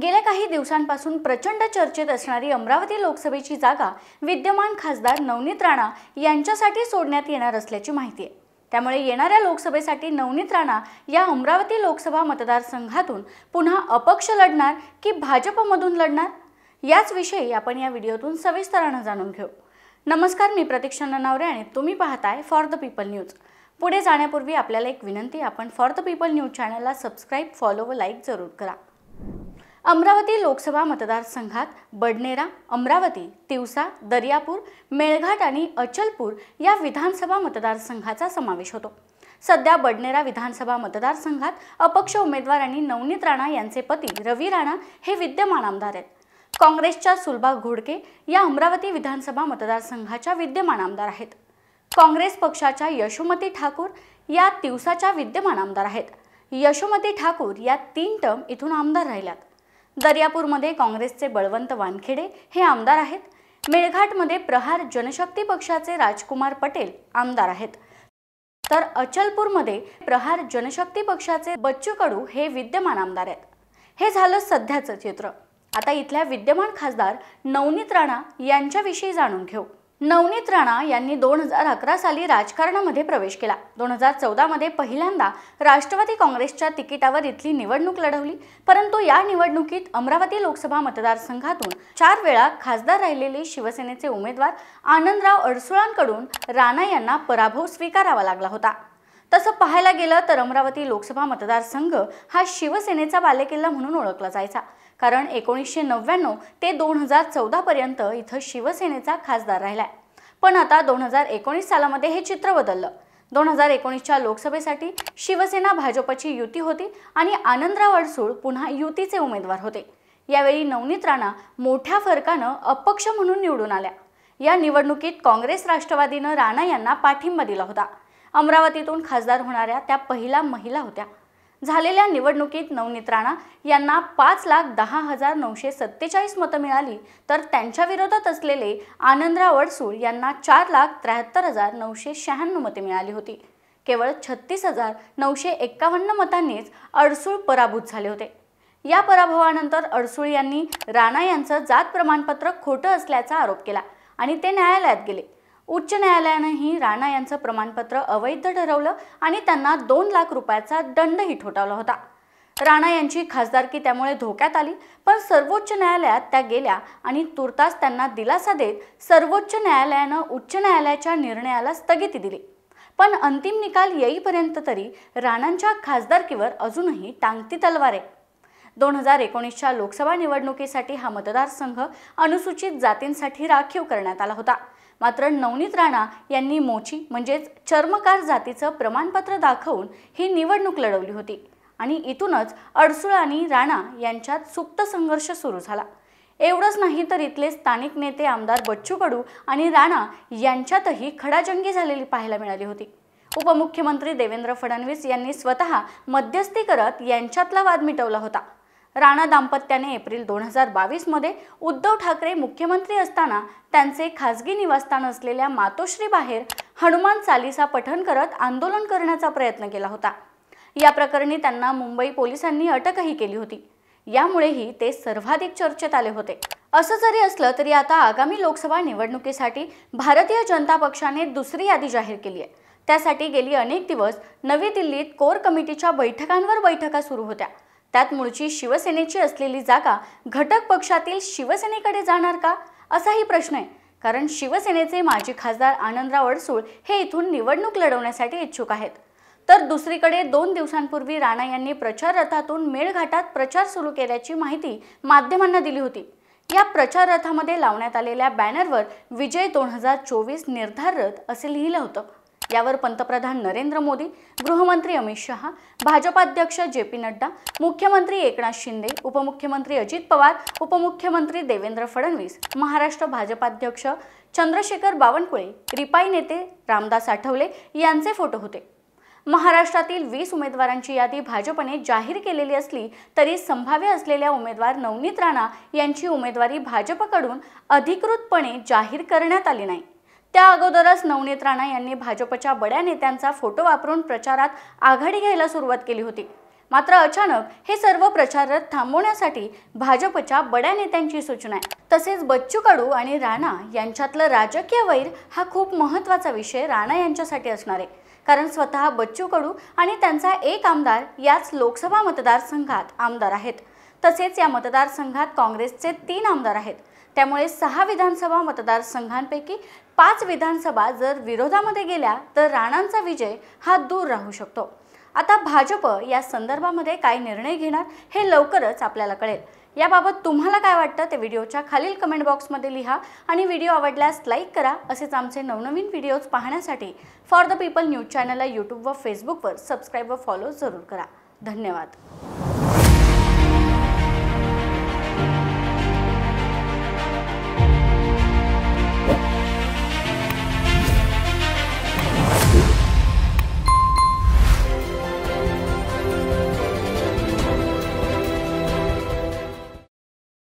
गेल्या काही दिवसांपासून प्रचंड चर्चेत असणारी अमरावती लोकसभेची जागा विद्यमान खासदार नवनीत राणा यांच्यासाठी सोडण्यात येणार असल्याची माहिती आहे। त्यामुळे येणाऱ्या लोकसभेसाठी नवनीत राणा या अमरावती लोकसभा मतदारसंघातून पुन्हा अपक्ष लढणार की भाजपमधून लढणार, याच विषयी आपण या व्हिडिओतून सविस्तराने जाणून घेऊ। नमस्कार, मी प्रतीक्षा ननावरे आणि तुम्ही पाहताय फॉर द पीपल न्यूज। पुढे जाण्यापूर्वी आपल्याला एक विनंती, आपण फॉर द पीपल न्यूज चॅनलला सबस्क्राइब, फॉलो व लाईक जरूर करा। अमरावती लोकसभा मतदारसंघात बडनेरा, अमरावती, तिवसा, दर्यापूर, मेळघाट आणि अचलपूर या विधानसभा मतदारसंघाचा समावेश होतो। सध्या बडनेरा विधानसभा मतदारसंघात अपक्ष उमेदवार आणि नवनीत राणा यांचे पती रवी राणा हे विद्यमान आमदार आहेत। काँग्रेसच्या सुलभा घोडके या अमरावती विधानसभा मतदारसंघाच्या विद्यमान आमदार आहेत। काँग्रेस पक्षाच्या यशोमती ठाकूर या तिवसाच्या विद्यमान आमदार आहेत। यशोमती ठाकूर या 3 टर्म इथून आमदार राहिल्यात। दर्यापूरमध्ये काँग्रेसचे बळवंत वानखेडे हे आमदार आहेत। मेळघाटमध्ये प्रहार जनशक्ती पक्षाचे राजकुमार पटेल आमदार आहेत, तर अचलपूरमध्ये प्रहार जनशक्ती पक्षाचे बच्चू कडू हे विद्यमान आमदार आहेत। हे झालं सध्याचं चित्र। आता इथल्या विद्यमान खासदार नवनीत राणा यांच्याविषयी जाणून घेऊ। नवनीत राणा यांनी 2011 साली राजकारणामध्ये प्रवेश केला। 2014 मध्ये पहिल्यांदा राष्ट्रवादी काँग्रेसच्या तिकिटावर इथली निवडणूक लढवली, परंतु या निवडणुकीत अमरावती लोकसभा मतदारसंघातून 4 वेळा खासदार राहिलेले शिवसेनेचे उमेदवार आनंदराव अडसुळांकडून राणा यांना पराभव स्वीकारावा लागला होता। तसं पाहायला गेलं तर अमरावती लोकसभा मतदारसंघ हा शिवसेनेचा बालेकिल्ला म्हणून ओळखला जायचा, कारण 1999 ते 2014 पर्यंत इथं शिवसेनेचा खासदार राहिलाय। पण आता 2019 सालामध्ये हे चित्र बदललं। 2019च्या लोकसभेसाठी शिवसेना भाजपची युती होती आणि आनंदराव अडसूळ पुन्हा युतीचे उमेदवार होते। यावेळी नवनीत राणा मोठ्या फरकानं अपक्ष म्हणून निवडून आल्या। या निवडणुकीत काँग्रेस राष्ट्रवादीनं राणा यांना पाठिंबा दिला होता। अमरावतीतून खासदार होणाऱ्या त्या पहिल्या महिला होत्या। झालेल्या निवडणुकीत नवनीत राणा यांना 5,10,947 मतं मिळाली, तर त्यांच्या विरोधात असलेले आनंदराव अडसूळ यांना 4,73,996 मते मिळाली होती। केवळ 36,951 मतांनीच अडसूळ पराभूत झाले होते। या पराभवानंतर अडसूळ यांनी राणा यांचं जात प्रमाणपत्र खोटं असल्याचा आरोप केला आणि ते न्यायालयात गेले। उच्च न्यायालयानेही राणा यांचं प्रमाणपत्र अवैध ठरवलं आणि त्यांना 2 लाख रुपयाचा दंडही ठोठावला होता। राणा यांची खासदारकी त्यामुळे धोक्यात आली, पण सर्वोच्च न्यायालयात त्या गेल्या आणि तुर्तास त्यांना दिलासा देत सर्वोच्च न्यायालयानं उच्च न्यायालयाच्या निर्णयाला स्थगिती दिली। पण अंतिम निकाल येईपर्यंत तरी राणांच्या खासदारकीवर अजूनही टांगती तलवार आहे। 2019च्या लोकसभा निवडणुकीसाठी हा मतदारसंघ अनुसूचित जातींसाठी राखीव करण्यात आला होता। मात्र नवनीत राणा यांनी मोची म्हणजेच चर्मकार जातीचं प्रमाणपत्र दाखवून ही निवडणूक लढवली होती आणि इथूनच अडसूळ आणि राणा यांच्यात सुप्त संघर्ष सुरू झाला। एवढंच नाही तर इथले स्थानिक नेते आमदार बच्चू कडू आणि राणा यांच्यातही खडाजंगी झालेली पाहायला मिळाली होती। उपमुख्यमंत्री देवेंद्र फडणवीस यांनी स्वतः मध्यस्थी करत यांच्यातला वाद मिटवला होता। राणा दाम्पत्याने एप्रिल 2022 मध्ये उद्धव ठाकरे मुख्यमंत्री असताना त्यांचे खासगी निवासस्थान असलेल्या मातोश्री बाहेर हनुमान चालीसा पठण करत आंदोलन करण्याचा प्रयत्न केला होता। या प्रकरणी त्यांना मुंबई पोलिसांनी अटकही केली होती। यामुळेही ते सर्वाधिक चर्चेत आले होते। असं जरी असलं तरी आता आगामी लोकसभा निवडणुकीसाठी भारतीय जनता पक्षाने दुसरी यादी जाहीर केली आहे। त्यासाठी गेली अनेक दिवस नवी दिल्लीत कोर कमिटीच्या बैठकांवर बैठका सुरू होत्या। त्यात मूळची शिवसेनेची असलेली जागा घटक पक्षातील शिवसेनेकडे जाणार का, असाही प्रश्न आहे, कारण शिवसेनेचे माजी खासदार आनंदराव अडसूळ हे इथून निवडणूक लढवण्यासाठी इच्छुक आहेत। तर दुसरीकडे 2 दिवसांपूर्वी राणा यांनी प्रचार रथातून मेळघाटात प्रचार सुरू केल्याची माहिती माध्यमांना दिली होती। या प्रचार रथामध्ये लावण्यात आलेल्या बॅनरवर विजय 2024 निर्धार रथ असे लिहिलं होतं। यावर पंतप्रधान नरेंद्र मोदी, गृहमंत्री अमित शहा, भाजपाध्यक्ष JP नड्डा, मुख्यमंत्री एकनाथ शिंदे, उपमुख्यमंत्री अजित पवार, उपमुख्यमंत्री देवेंद्र फडणवीस, महाराष्ट्र भाजपाध्यक्ष चंद्रशेखर बावनकुळे, रिपाई नेते रामदास आठवले यांचे फोटो होते। महाराष्ट्रातील 20 उमेदवारांची यादी भाजपने जाहीर केलेली असली तरी संभाव्य असलेल्या उमेदवार नवनीत राणा यांची उमेदवारी भाजपकडून अधिकृतपणे जाहीर करण्यात आली नाही। त्या अगोदरच नवनीत राणा यांनी भाजपच्या बड्या नेत्यांचा फोटो वापरून प्रचारात आघाडी घ्यायला सुरुवात केली होती। मात्र अचानक हे सर्व प्रचार रथ थांबवण्यासाठी भाजपच्या बड्या नेत्यांची सूचना आहे। तसेच बच्चू कडू आणि राणा यांच्यातलं राजकीय वैर हा खूप महत्त्वाचा विषय राणा यांच्यासाठी असणार आहे, कारण स्वतः बच्चू कडू आणि त्यांचा एक आमदार याच लोकसभा मतदारसंघात आमदार आहेत। तसेच या मतदारसंघात काँग्रेसचे 3 आमदार आहेत। त्यामुळे 6 विधानसभा मतदारसंघांपैकी 5 विधानसभा जर विरोधामध्ये गेल्या तर राणांचा विजय हा दूर राहू शकतो। आता भाजप या संदर्भामध्ये काय निर्णय घेणार हे लवकरच आपल्याला कळेल। याबाबत तुम्हाला काय वाटतं ते व्हिडिओच्या खालील कमेंट बॉक्समध्ये लिहा आणि व्हिडिओ आवडल्यास लाईक करा। असेच आमचे नवनवीन व्हिडिओज पाहण्यासाठी फॉर द पीपल न्यूज चॅनलला यूट्यूब व फेसबुकवर सबस्क्राईब व फॉलो जरूर करा। धन्यवाद।